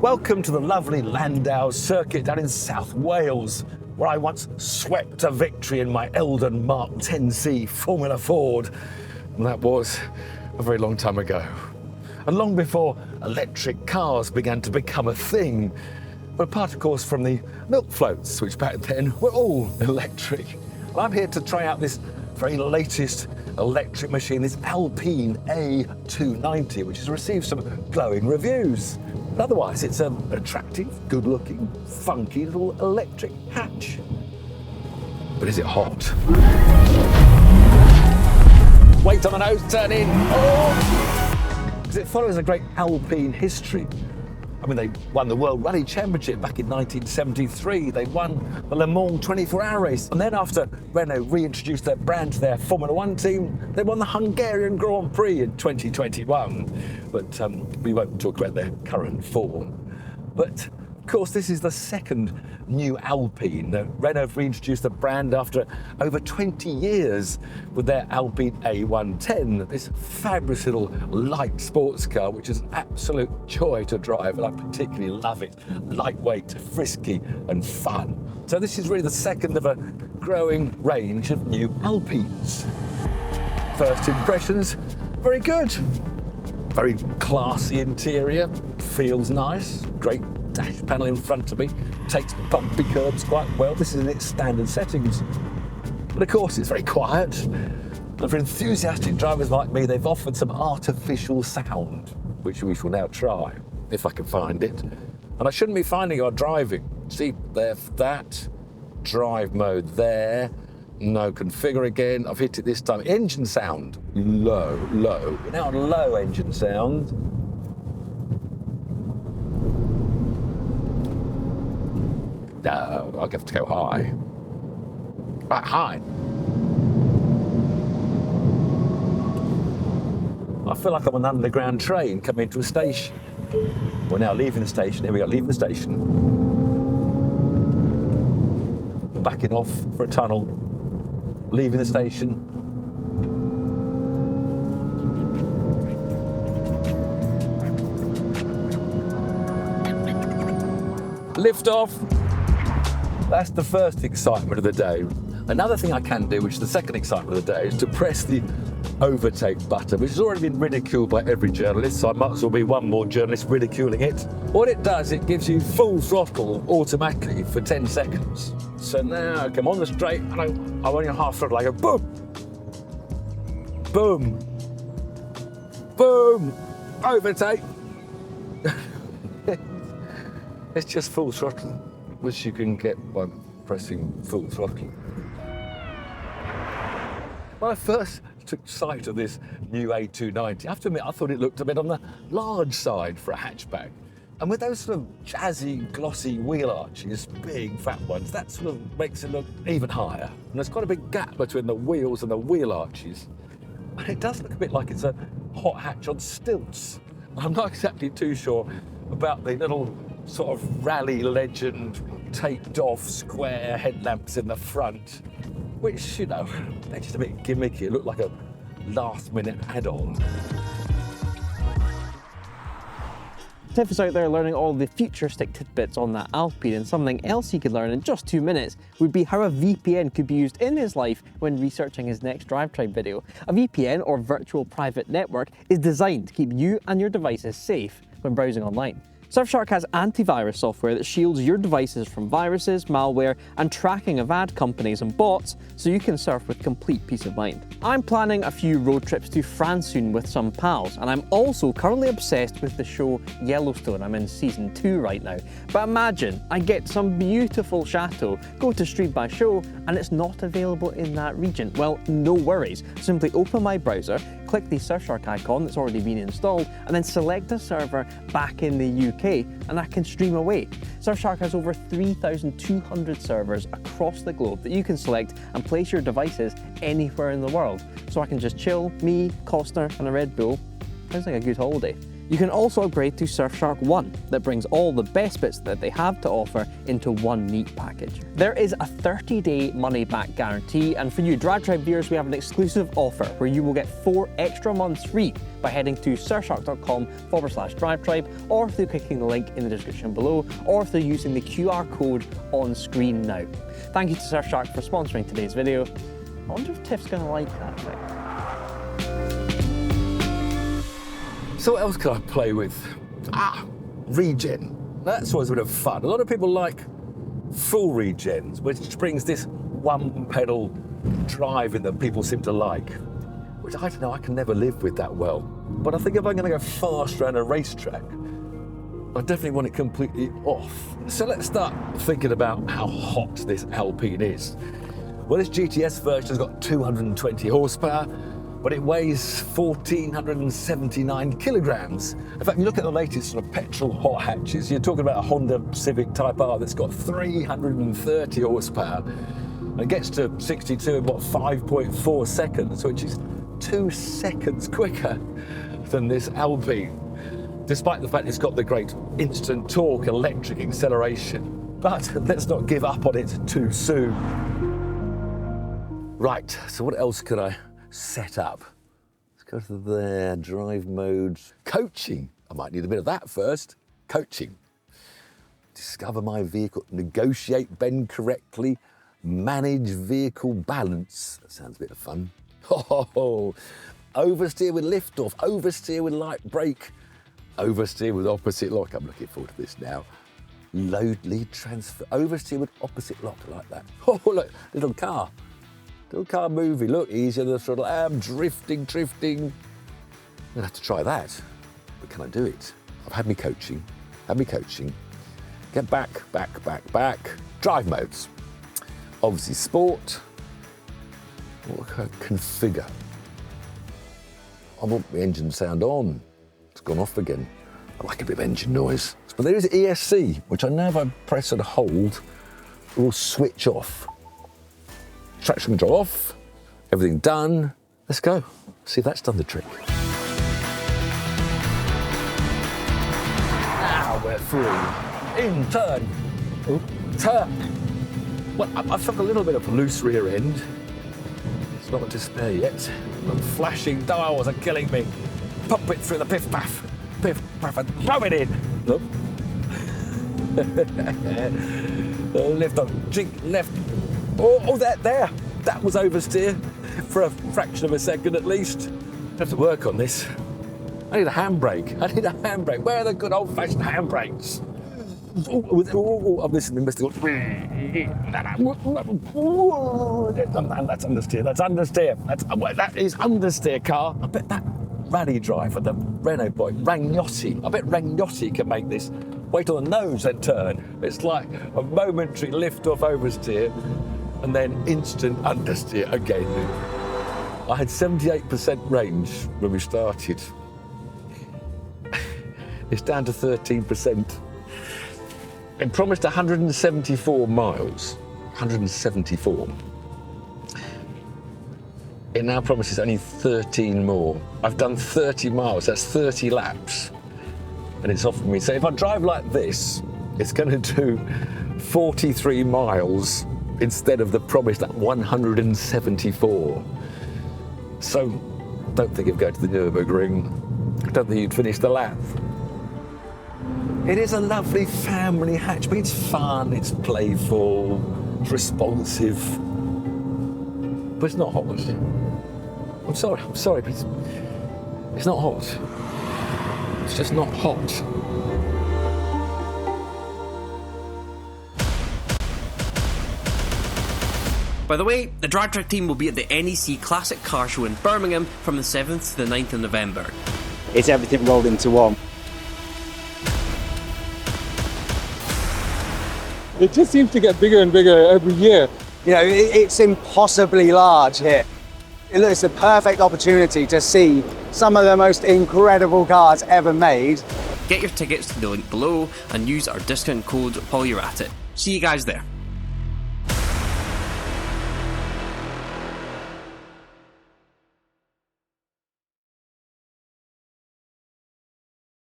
Welcome to the lovely Landau circuit down in South Wales, where I once swept to victory in my Eldon Mark 10C Formula Ford. And that was a very long time ago. And long before electric cars began to become a thing. But apart, of course, from the milk floats, which back then were all electric. Well, I'm here to try out this very latest electric machine, this Alpine A290, which has received some glowing reviews. But otherwise, it's an attractive, good-looking, funky little electric hatch. But is it hot? Wait on the nose, turn in. Oh! Because it follows a great Alpine history. I mean, they won the World Rally Championship back in 1973. They won the Le Mans 24-hour race. And then after Renault reintroduced their brand to their Formula One team, they won the Hungarian Grand Prix in 2021. But we won't talk about their current form. But of course, this is the second new Alpine. Renault reintroduced the brand after over 20 years with their Alpine A110, this fabulous little light sports car, which is an absolute joy to drive, and I particularly love it. Lightweight, frisky, and fun. So this is really the second of a growing range of new Alpines. First impressions, very good. Very classy interior, feels nice, great dash panel in front of me, takes bumpy curbs quite well. This is in its standard settings. But of course, it's very quiet. And for enthusiastic drivers like me, they've offered some artificial sound, which we shall now try, if I can find it. And I shouldn't be finding it while driving. See, there, that, drive mode there. No, configure again. I've hit it this time. Engine sound, low, low. We're now on low engine sound. No, I'll have to go high. Right, high. I feel like I'm on an underground train coming to a station. We're now leaving the station. Here we go, leaving the station. Backing off for a tunnel. Leaving the station. Lift off. That's the first excitement of the day. Another thing I can do, which is the second excitement of the day, is to press the overtake button, which has already been ridiculed by every journalist, so I might as well be one more journalist ridiculing it. What it does, it gives you full throttle automatically for 10 seconds. So now I come on the straight, and I'm on your half throttle, I go boom, boom, boom, overtake. It's just full throttle, which you can get by pressing full throttle. When I first took sight of this new A290, I have to admit, I thought it looked a bit on the large side for a hatchback. And with those sort of jazzy, glossy wheel arches, big, fat ones, that sort of makes it look even higher. And there's quite a big gap between the wheels and the wheel arches. And it does look a bit like it's a hot hatch on stilts. I'm not exactly too sure about the little sort of rally legend taped off square headlamps in the front, which, you know, they're just a bit gimmicky. It looked like a last-minute add-on. Tiff is out there learning all the futuristic tidbits on that Alpine, and something else he could learn in just 2 minutes would be how a VPN could be used in his life when researching his next DRIVETRIBE video. A VPN, or virtual private network, is designed to keep you and your devices safe when browsing online. Surfshark has antivirus software that shields your devices from viruses, malware, and tracking of ad companies and bots, so you can surf with complete peace of mind. I'm planning a few road trips to France soon with some pals, and I'm also currently obsessed with the show Yellowstone. I'm in season 2 right now. But imagine I get some beautiful chateau, go to Street by Show, and it's not available in that region. Well, no worries. Simply open my browser, click the Surfshark icon that's already been installed, and then select a server back in the UK, and I can stream away. Surfshark has over 3,200 servers across the globe that you can select and place your devices anywhere in the world. So I can just chill, me, Costner, and a Red Bull. Sounds like a good holiday. You can also upgrade to Surfshark One that brings all the best bits that they have to offer into one neat package. There is a 30-day money-back guarantee, and for you DriveTribe viewers, we have an exclusive offer where you will get 4 extra months free by heading to surfshark.com/DriveTribe, or through clicking the link in the description below, or through using the QR code on screen now. Thank you to Surfshark for sponsoring today's video. I wonder if Tiff's going to like that thing. So what else can I play with? Regen. That's always a bit of fun. A lot of people like full regens, which brings this one pedal driving that people seem to like, which I don't know, I can never live with that well. But I think if I'm going to go fast around a racetrack, I definitely want it completely off. So let's start thinking about how hot this Alpine is. Well, this GTS version has got 220 horsepower, but it weighs 1,479 kilograms. In fact, you look at the latest sort of petrol hot hatches, you're talking about a Honda Civic Type R that's got 330 horsepower. And it gets to 62 in, 5.4 seconds, which is 2 seconds quicker than this Alpine, despite the fact it's got the great instant torque electric acceleration. But let's not give up on it too soon. Right, so what else could I set up? Let's go to there, drive modes. Coaching, I might need a bit of that first. Coaching. Discover my vehicle, negotiate bend correctly, manage vehicle balance. That sounds a bit of fun. Oh, oversteer with lift off, oversteer with light brake, oversteer with opposite lock. I'm looking forward to this now. Load lead transfer, oversteer with opposite lock, I like that. Oh, look, little car movie, look, easier than the throttle. I'm drifting. I'm gonna have to try that, but can I do it? I've had me coaching. Get back. Drive modes. Obviously sport. What can I configure? I want the engine sound on. It's gone off again. I like a bit of engine noise. But there is ESC, which I know if I press and hold, it will switch off. Traction control off, everything done. Let's go, see if that's done the trick. Now we're free. In, turn. Ooh, turn. Well, I've felt a little bit of loose rear end. It's not a despair yet. The flashing dials are killing me. Pump it through the piff-paff, and throw it in. Look. Lift on, jink, left. Oh, there. That was oversteer for a fraction of a second at least. I have to work on this. I need a handbrake. Where are the good old-fashioned handbrakes? I'm listening, Mr. That's understeer. That is understeer car. I bet that rally driver, the Renault boy, Ragnotti. I bet Ragnotti can make this. Wait on the nose, then turn. It's like a momentary lift off oversteer, and then instant understeer again. I had 78% range when we started. It's down to 13%. It promised 174 miles. 174. It now promises only 13 more. I've done 30 miles, that's 30 laps. And it's offered me, so if I drive like this, it's going to do 43 miles instead of the promised 174. So, don't think of going to the Nürburgring. Don't think you'd finish the lap. It is a lovely family hatchback. It's fun, it's playful, it's responsive, but it's not hot. I'm sorry, but it's not hot. It's just not hot. By the way, the DriveTribe team will be at the NEC Classic Car Show in Birmingham from the 7th to the 9th of November. It's everything rolled into one. It just seems to get bigger and bigger every year. You know, it's impossibly large here. It's a perfect opportunity to see some of the most incredible cars ever made. Get your tickets to the link below and use our discount code while you're at it. See you guys there.